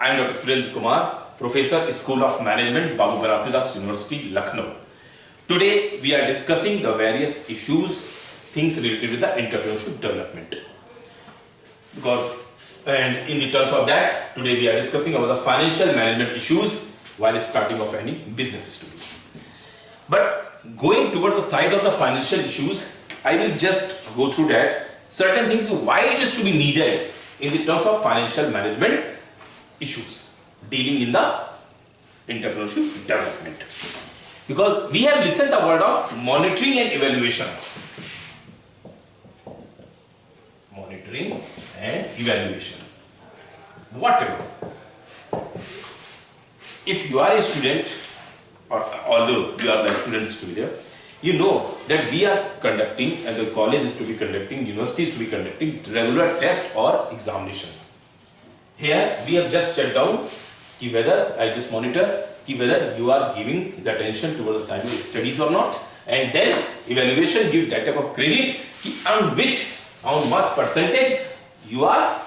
I am Dr. Surendra Kumar, Professor, School of Management, Babu Gharasidas University, Lucknow. Today we are discussing the various issues, things related with the entrepreneurship development. And in the terms of that, today we are discussing about the financial management issues while starting of any business story. But going towards the side of the financial issues, I will just go through that certain things why it is to be needed in the terms of financial management issues dealing in the entrepreneurship development. Because we have listened the word of monitoring and evaluation. Monitoring and evaluation. Whatever. If you are a student, or although you are the students today, you know that we are conducting, and the college is to be conducting, university is to be conducting regular test or examination. Here we have just checked down whether I just monitor whether you are giving the attention towards the side of studies or not, and then evaluation give that type of credit on what percentage you are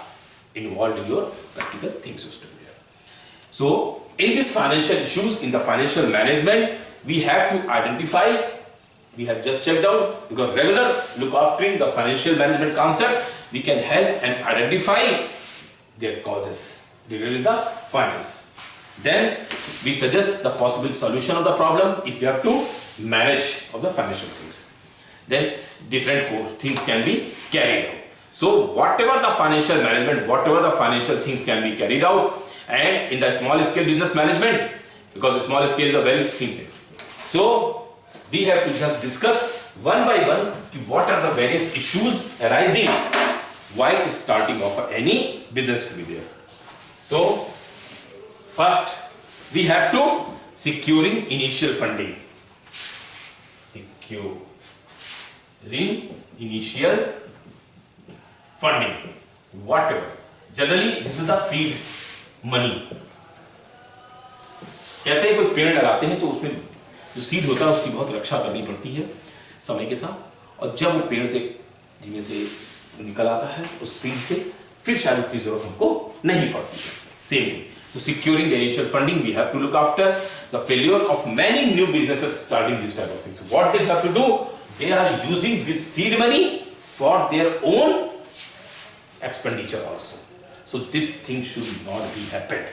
involved in your practical things. So in these financial issues, in the financial management, we have to identify, we have just checked out, because regular look after the financial management concept, we can help and identify their causes related to the finance. Then we suggest the possible solution of the problem if you have to manage of the financial things. Then different things can be carried out. So whatever the financial management, whatever the financial things can be carried out, and in the small scale business management, because the small scale is a very thing. So we have to just discuss one by one what are the various issues arising while starting off any business to be there. So first we have to securing initial funding. Securing initial funding. Whatever. Generally this is the seed money. कहते हैं कोई पेड़ लगाते हैं तो उसमें जो seed होता है उसकी बहुत रक्षा करनी पड़ती है समय के साथ, और जब वो पेड़ से धीमे से निकल आता है उस सीड से फिर शायद उसकी जरूरत हमको नहीं पड़ती है. Same thing. So securing the initial funding, we have to look after the failure of many new businesses starting this type of things. What they have to do, they are using this seed money for their own expenditure also. So this thing should not be happened.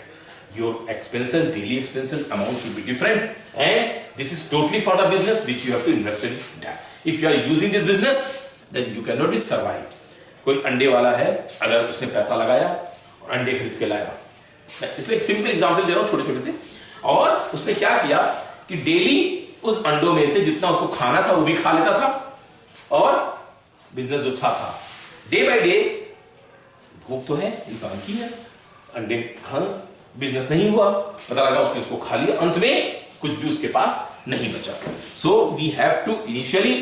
Your expenses, daily expenses amount should be different, and this is totally for the business which you have to invest in that. If you are using this business, then you cannot be survived. कोई अंडे वाला है, अगर उसने पैसा लगाया और अंडे खरीद के लाया, इसलिए एक सिंपल एग्जांपल दे रहा हूं छोटे छोटे से, और उसने क्या किया कि डेली उस अंडों में से जितना उसको खाना था वो भी खा लेता था, और बिजनेस जो अच्छा था डे बाय डे, भूख तो है इंसान की है, अंडे खाना बिजनेस नहीं हुआ, पता लगा उसने उसको खा लिया, अंत में कुछ भी उसके पास नहीं बचा. So we have to initially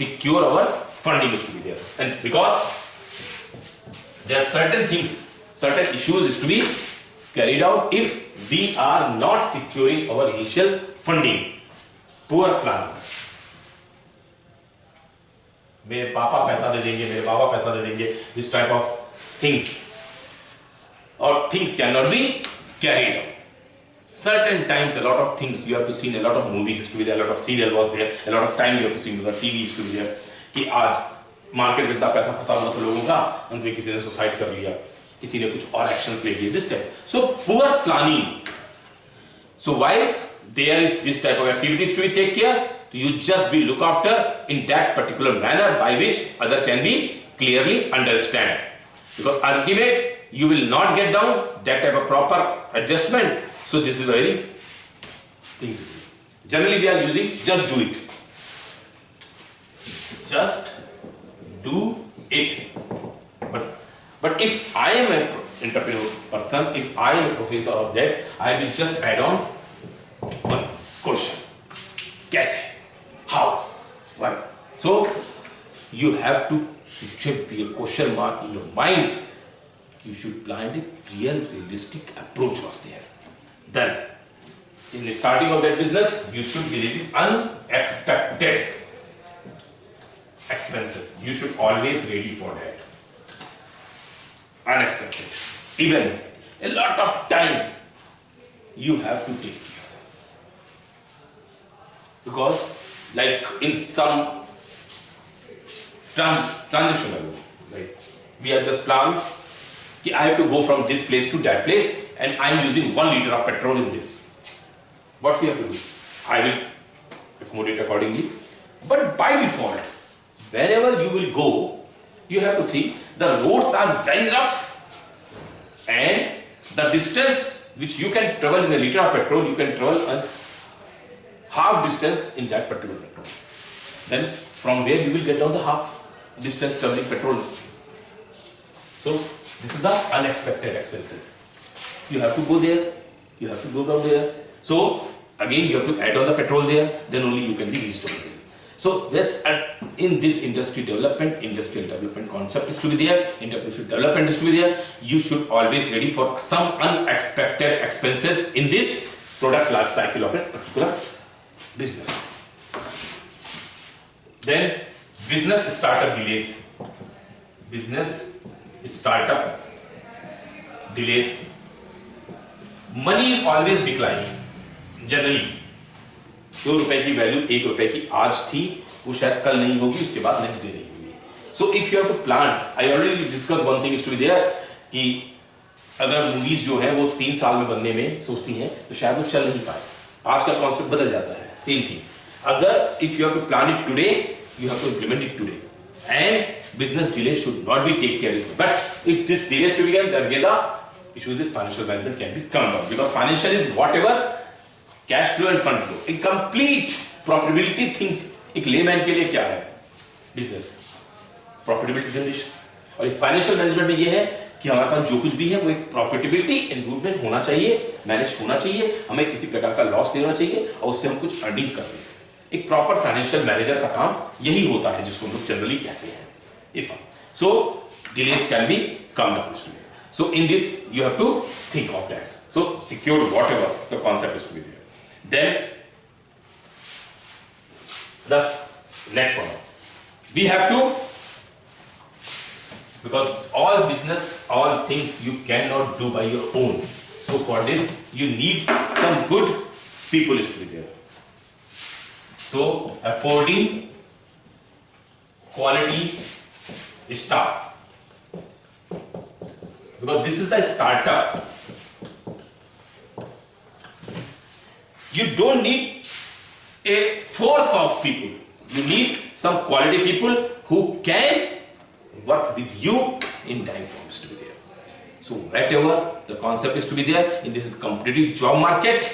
secure our funding is to be there, and because there are certain things, certain issues is to be carried out if we are not securing our initial funding. Poor planning. मेरे पापा पैसा दे देंगे, मेरे बाबा पैसा दे देंगे, this type of things, or things cannot be carried out. Certain times a lot of things you have to see, a lot of movies is to be there, a lot of serial was there, a lot of time you have to see, the TV is to be there, कि आज market में इतना पैसा फंसा हुआ था लोगों का, अंत में किसी ने सुसाइड कर लिया, किसी ने कुछ और एक्शंस ले लिए, this type. So poor planning. So while there is this type of activities to be take care, you just be look after in that particular manner by which other can be clearly understand. Because ultimate you will not get down that type of proper adjustment. So this is very things. Generally we are using just do it. Just do it. But if I am an entrepreneur person, if I am a professor of that, I will just add on one question. Kaise? How? Why? So you have to should be a question mark in your mind. You should plan a realistic approach was there. Then in the starting of that business, you should be ready unexpected expenses. You should always ready for that. Unexpected. Even a lot of time you have to take care. Because like in some transition, like we are just planned, I have to go from this place to that place and I am using 1 liter of petrol in this. What we have to do? I will accommodate accordingly. But by default, wherever you will go, you have to think the roads are very rough and the distance which you can travel in a liter of petrol, you can travel a half distance in that particular petrol. Then from where you will get down the half distance traveling petrol. So this is the unexpected expenses. You have to go there, you have to go down there. So again you have to add on the petrol there, then only you can be reached over there. So this in this industrial development concept is to be there, entrepreneurship development is to be there. You should always ready for some unexpected expenses in this product life cycle of a particular business. Then business startup delays. Business startup delays. Money is always declining. Generally 2 रुपए की value 1 रुपए की आज थी, वो शायद कल नहीं होगी, उसके बाद नेक्स्ट डे नहीं होगी. So if you have to plan, I already discuss one thing is to be there कि अगर मूवीज जो है वो 3 साल में बनने में सोचती हैं तो शायद वो चल नहीं पाए. आज का कॉन्सेप्ट बदल जाता है. सेम थिंग, अगर if you have to plan it today, you have to implement it today, and business delay should not be take care of. But if this delay is to be done, then again the issue with financial management can be come down, because financial is whatever cash flow and fund flow. In complete profitability things, एक layman के लिए क्या है business? Profitability generation. और एक financial management में ये है कि हमारे पास जो कुछ भी है वो एक प्रॉफिटेबिलिटी इंप्रूवमेंट होना चाहिए, मैनेज होना चाहिए, हमें किसी प्रकार का लॉस नहीं होना चाहिए और उससे हम कुछ अर्निंग कर रहे हैं. एक प्रॉपर फाइनेंशियल मैनेजर का काम यही होता है, जिसको हम लोग जनरली कहते हैं. If so delays can be come down. So in this you have to think of that. So secure whatever the concept is to be there. Then the next one, we have to, because all business, all things you cannot do by your own. So for this you need some good people is to be there. So affording quality staff, because this is the startup. You don't need a force of people. You need some quality people who can work with you in time forms to be there. So whatever the concept is to be there in this competitive job market,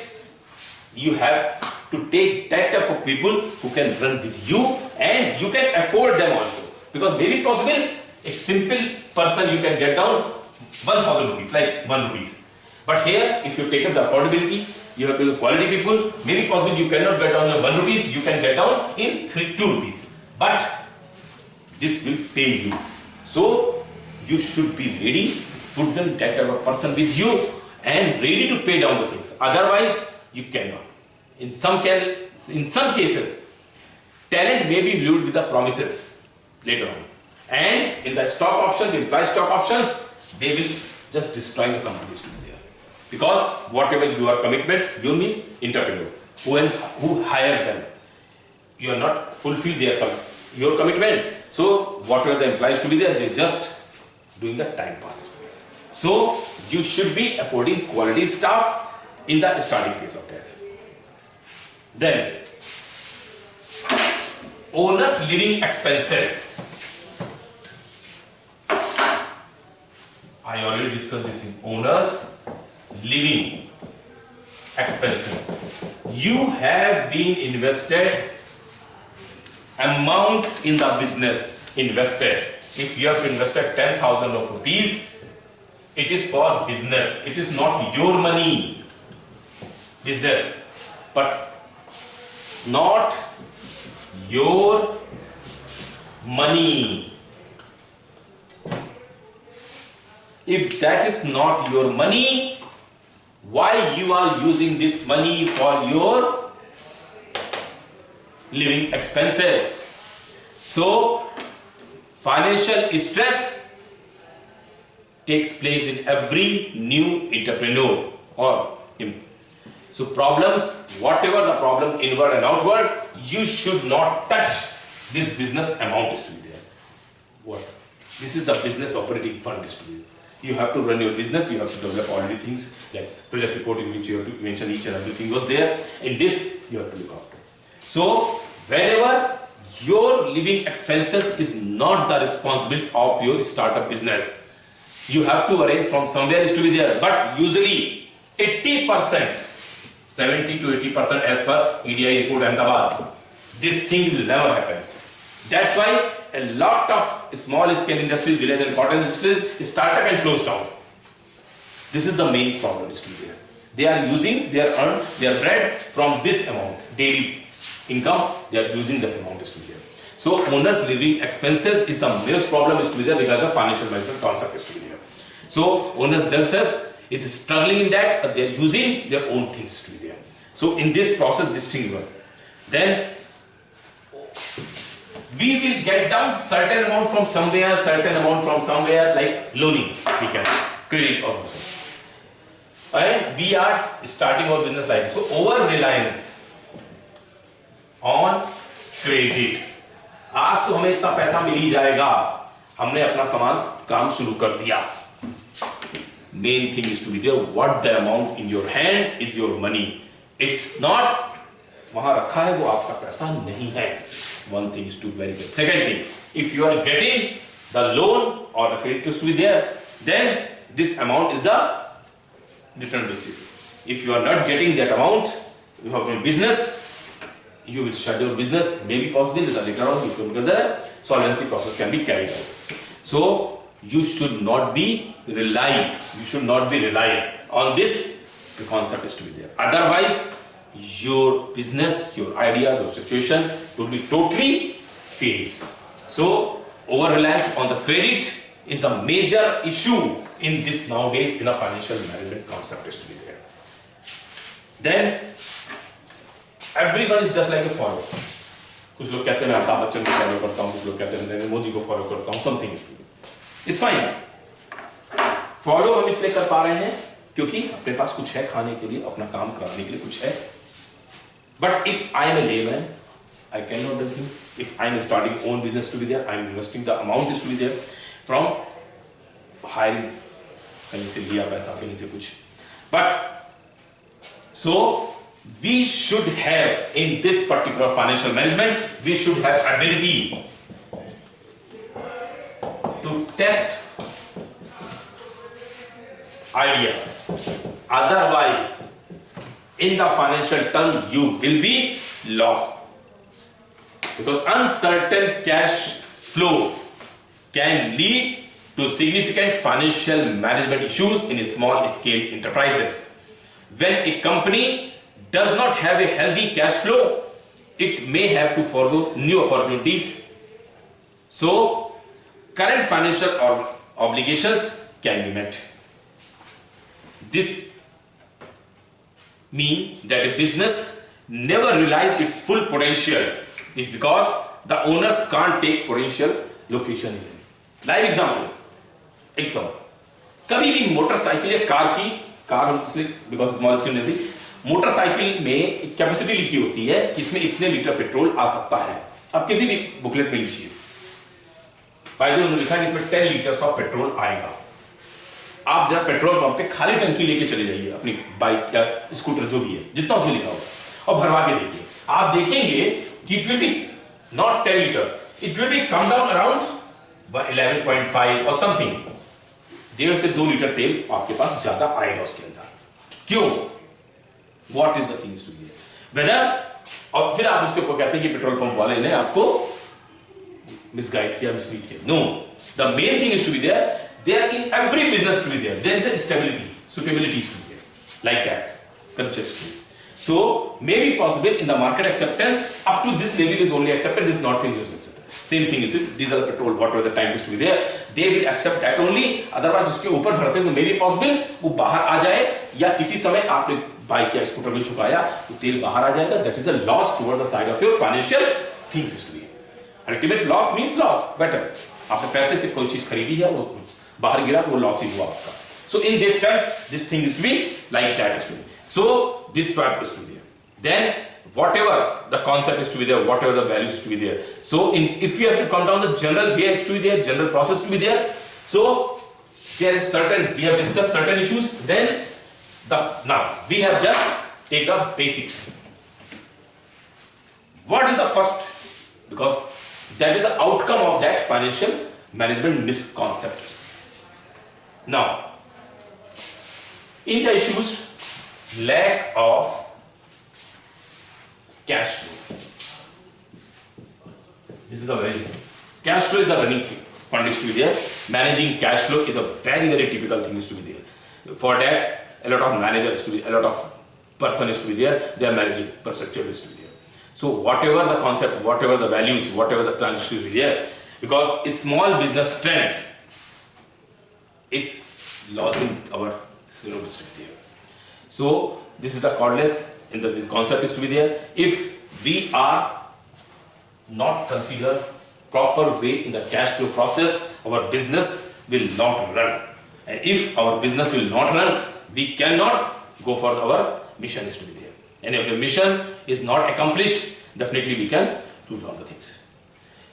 you have to take that type of people who can run with you, and you can afford them also, because maybe possible a simple person you can get down 1000 rupees, like 1 rupees. But here if you take up the affordability, you have to the quality people, maybe possible you cannot get down 1 rupees, you can get down in 2 rupees, but this will pay you. So you should be ready, put them that type of person with you and ready to pay down the things. Otherwise you cannot. In some cases, talent may be viewed with the promises later on, and in the stock options, implied stock options, they will just destroy the companies to be there, because whatever your commitment, you means entrepreneur who hire them, you are not fulfill your commitment. So whatever the implies to be there, they just doing the time passes. So you should be affording quality staff in the starting phase of that. Then owner's living expenses. I already discussed this in owner's living expenses. You have been invested amount in the business invested. If you have invested 10,000 rupees, it is for business. It is not your money. Business, but not your money. If that is not your money, why you are using this money for your living expenses? So financial stress takes place in every new entrepreneur or so problems, whatever the problems inward and outward, you should not touch this business amount is to be there. What? This is the business operating fund is to be there. You have to run your business, you have to develop already things like project reporting, which you have to mention each and everything was there. In this, you have to look after. So, whenever your living expenses is not the responsibility of your startup business, you have to arrange from somewhere is to be there. But usually, 80%, 70 to 80% as per EDI report Ahmedabad, this thing will never happen. That's why a lot of small scale industries, village and cottage industries startup and close down. This is the main problem is there. They are using their bread from this amount, daily income, they are using that amount is there. So owners living expenses is the biggest problem is there because the financial management concept is there. So owners themselves is struggling in that, but they are using their own things to be there. So in this process, this thing will. Then we will get down certain amount from somewhere, certain amount from somewhere, like loaning, we can credit or something. And we are starting our business like so. Over reliance on credit. आज तो हमें इतना पैसा मिल ही जाएगा, हमने अपना सामान काम शुरू कर दिया. Main thing is to be there. What the amount in your hand is your money. It's not वहां रखा है वो आपका पैसा नहीं है. One thing is to be very good. Second thing, if you are getting the loan or the credit to be there, then this amount is the return basis. If you are not getting that amount, you have a business, you will shut your business. Maybe possible later on you can get the solvency process can be carried out. So you should not be reliant. You should not be reliant on this. The concept is to be there. Otherwise, your business, your ideas, your situation will be totally fails. So over reliance on the credit is the major issue in this nowadays in the financial management concept is to be there. Then everyone is just like a follower. कुछ लोग कहते हैं मैं अमिताभ बच्चन को follow करता हूँ, कुछ लोग कहते हैं नरेंद्र मोदी को फॉलो करता हूँ. Something is fine. फॉलो हम इसलिए कर पा रहे हैं क्योंकि अपने पास कुछ है खाने के लिए, अपना काम करने के लिए कुछ है. But if I am a layman, I cannot do things. If I am starting own business to be there, I am investing the amount is to be there from hiring. कहीं से लिया पैसा, कहीं से कुछ. But so we should have in this particular financial management, we should have ability to test ideas. Otherwise, in the financial term, you will be lost. Because uncertain cash flow can lead to significant financial management issues in small scale enterprises. When a company does not have a healthy cash flow, it may have to forgo new opportunities. So, current financial obligations can be met. This mean that a business never realize its full potential is because the owners can't take potential location in. Live example, एकदम कभी भी motorcycle या car because small scale नहीं, motorcycle में एक capacity लिखी होती है कि इसमें इतने लीटर पेट्रोल आ सकता है. अब किसी भी बुकलेट में लिखिए, फायदे उन्होंने लिखा है इसमें 10 लीटर ऑफ पेट्रोल आएगा. आप जरा पेट्रोल पंप पे खाली टंकी लेके चले जाइए अपनी बाइक या स्कूटर जो भी है, जितना उसमें लिखा होगा, और भरवा के देखिए. आप देखेंगे कि it will be not 10 litres, it will be come down around 11.5 और समथिंग. 1.5 से 2 लीटर तेल आपके पास ज्यादा आएगा उसके अंदर. क्यों? What is the things to be whether. और फिर आप उसके ऊपर कहते हैं कि पेट्रोल पंप वाले ने आपको मिसगाइड किया, मिसलीड किया. No, the main thing is to be there. There in every business to be there. There is a stability, suitability is to be there, like that, consciously. So maybe possible in the market acceptance up to this level is only accepted. This not thing is accepted. Same thing is with diesel, petrol, whatever the time is to be there. They will accept that only. Otherwise उसके ऊपर भरते तो maybe possible वो बाहर आ जाए, या किसी समय आपने बाइक या स्कूटर को झुकाया तो तेल बाहर आ जाएगा. That is a loss toward the side of your financial things is to be. Ultimate loss means loss. Better आपने पैसे से कोई चीज खरीदी है वो बाहर गिरा तो वो लॉस ही हुआ आपका. So in that terms, this thing is to be like that is to be. So this part is to be there. Then whatever the concept is to be there, whatever the values is to be there. So if you have to come down the general way is to be there, general process to be there. So there is certain, we have discussed certain issues. Then now we have just take the basics. What is the first? Because that is the outcome of that financial management misconcept. Now, in the issues, lack of cash flow. This is the very cash flow is the running fund is to be there. Managing cash flow is a very typical thing is to be there. For that, a lot of managers to be, a lot of person is to be there. They are managing structure is to be there. So whatever the concept, whatever the values, whatever the transition is to be there, because small business trends is losing our district here. So this is the cordless in the this concept is to be there. If we are not consider proper way in the cash flow process, our business will not run. And if our business will not run, we cannot go for our mission is to be there. And if the mission is not accomplished, definitely we can do all the things.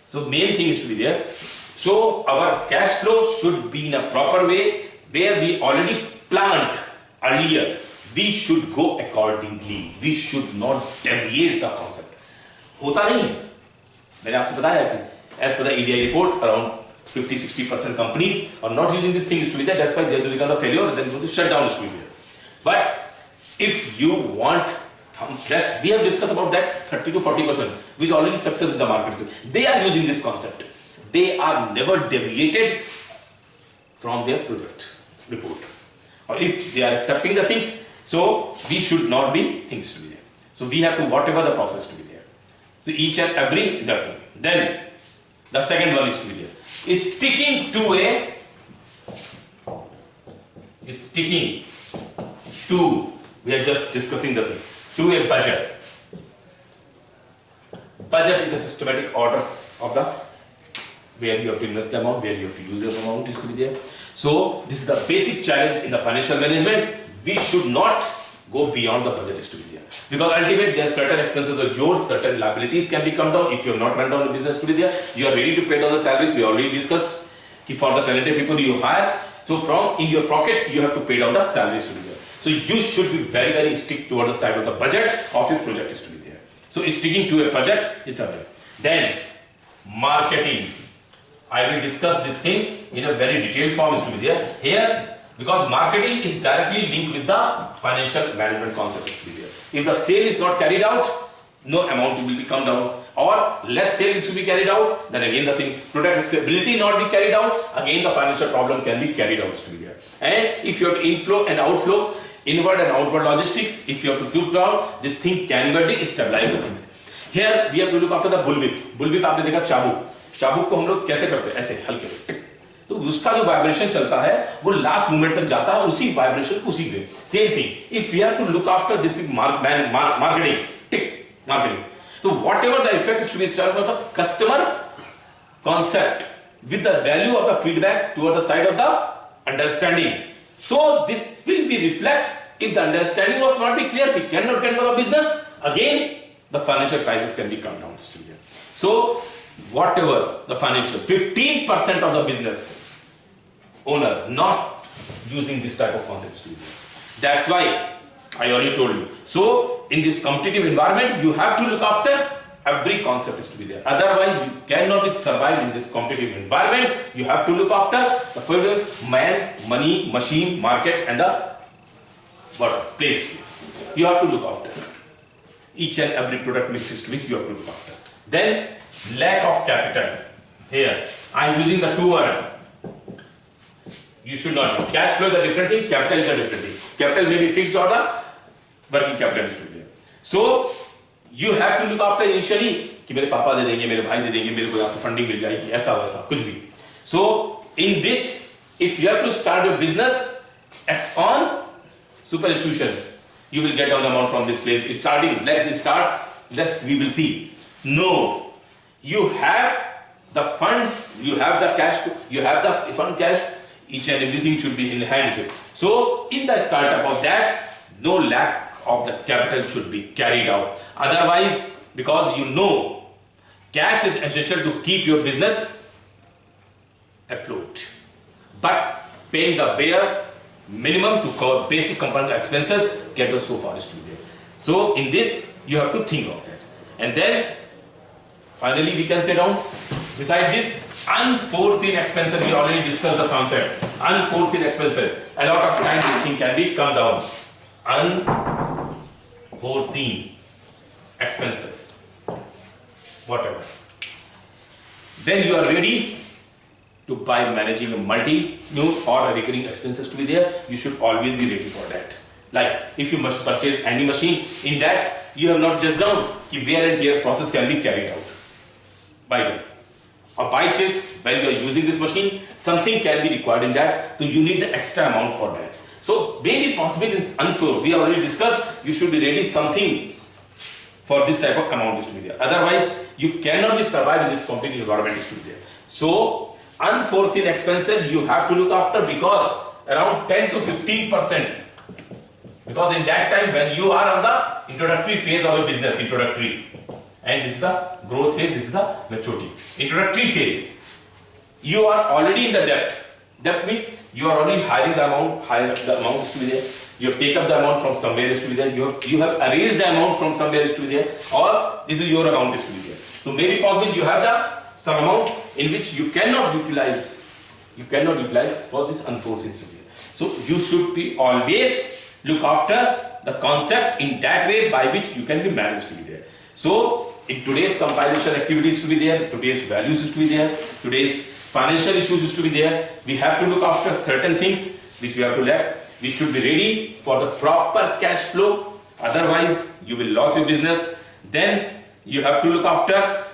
So main thing is to be there. So our cash flow should be in a proper way where we already planned earlier. We should go accordingly. We should not deviate the concept. होता नहीं है. मैंने आपसे बताया कि as per the EDI report, around 50-60% companies are not using this thing is to be there. That's why there's become the failure. Then going to shut down is to be there. But if you want rest, we have discussed about that 30-40%, which already success in the market. They are using this concept. They are never deviated from their project report. Or if they are accepting the things, so we should not be things to be there. So we have to whatever the process to be there. So each and every that's it. Then the second one is to be there. Is sticking to we are just discussing the thing, to a budget. Budget is a systematic orders of the where you have to invest the amount, where you have to use the amount is to be there. So this is the basic challenge in the financial management. We should not go beyond the budget is to be there. Because ultimately there are certain expenses of yours, certain liabilities can be come down if you have not run down the business to be there. You are ready to pay down the salaries. We already discussed for the talented people you hire. So from in your pocket you have to pay down the salaries to be there. So you should be very strict towards the side of the budget of your project is to be there. So sticking to a budget is something. Then marketing. I will discuss this thing in a very detailed form is to be there. Here, because marketing is directly linked with the financial management concept is to be there. If the sale is not carried out, no amount will be come down. Or less sale is to be carried out, then again the thing, product stability not be carried out, again the financial problem can be carried out to be there. And if you have inflow and outflow, inward and outward logistics, if you have to do down, this thing can be stabilize the things. Here we have to look after the bullwhip. Bullwhip आपने देखा चाबुक. चाबुक को हम लोग कैसे करते हैं? ऐसे हल्के से. तो उसका जो वाइब्रेशन चलता है वो लास्ट मोमेंट तक जाता है उसी वाइब्रेशन उसी पे. Same thing if we have to look after this marketing marketing. So whatever the effect should be started with the customer concept with the value of the feedback toward the side of the understanding. So this will be reflect if the understanding was not be clear, we cannot get the business. Again, the financial crisis can be come down. So whatever the financial 15% of the business owner not using this type of concepts. That's why I already told you. So in this competitive environment, you have to look after every concept is to be there. Otherwise, you cannot be survive in this competitive environment. You have to look after the further man, money, machine, market, and the place. You have to look after each and every product mix is to be you have to look after. Then lack of capital. Here I am using the two words. You should not know. Cash flow is a different thing. Capital is a different thing. Capital may be fixed or the working capital is to be there. So you have to look after initially कि मेरे पापा दे देंगे, मेरे भाई दे देंगे, मेरे को यहाँ से फंडिंग मिल जाएगी, ऐसा वैसा कुछ भी. So in this, if you have to start your business, X on super institution, you will get down the amount from this place. It's starting. Let this start. Let's we will see. No, you have the fund, you have the cash, you have the fund cash. each and everything should be in hand. So in the startup of that, no lack of the capital should be carried out. Otherwise, because you know cash is essential to keep your business afloat, but paying the bare minimum to cover basic component expenses get us so far as to be there. So in this you have to think of that. And then finally we can say down, beside this unforeseen expenses, we already discussed the concept. Unforeseen expenses, a lot of time this thing can be come down. Unforeseen expenses, whatever. Then you are ready to by managing a multi-new or a recurring expenses to be there. You should always be ready for that. Like if you must purchase any machine, in that you have not just done, the wear and tear process can be carried out by them. Or by chance, when you are using this machine, something can be required in that, so you need the extra amount for that. So maybe possible in unforeseen, we already discussed, you should be ready something for this type of amount is to be there. Otherwise, you cannot be survive in this competitive environment is to be there. So unforeseen expenses you have to look after, because around 10 to 15%. Because in that time when you are on the introductory phase of a business, and this is the growth phase, this is the maturity. Introductory phase, you are already in the debt. Debt means you are already hiring the amount is to be there. You have taken up the amount from somewhere is to be there. You have arranged the amount from somewhere is to be there, or this is your amount is to be there. So maybe possible you have some amount in which you cannot utilize. For this unforeseen severe. So you should be always look after the concept in that way by which you can be managed to be there. So in today's compilation activities to be there, today's values is to be there, today's financial issues is to be there, we have to look after certain things which we have to let. We should be ready for the proper cash flow, otherwise you will lose your business. Then you have to look after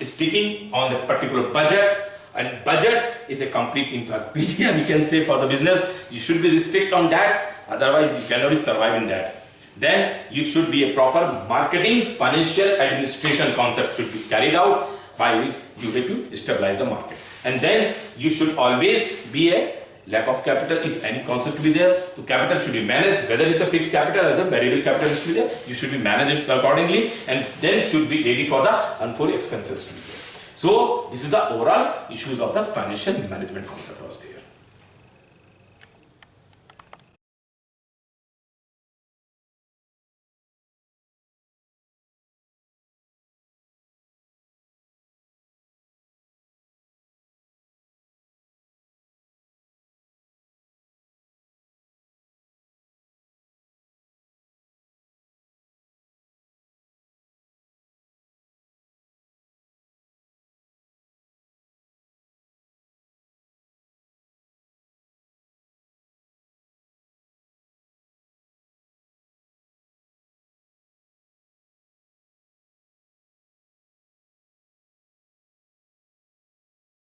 sticking on the particular budget, and budget is a complete encyclopedia we can say for the business. You should be restrict on that, otherwise you cannot survive in that. Then you should be a proper marketing, financial administration concept should be carried out by which you have to stabilize the market. And then you should always be a lack of capital, if any concept to be there. So capital should be managed, whether it's a fixed capital or the variable capital is to be there, you should be managed accordingly, and then should be ready for the unforeseen expenses to be there. So this is the overall issues of the financial management concept was there.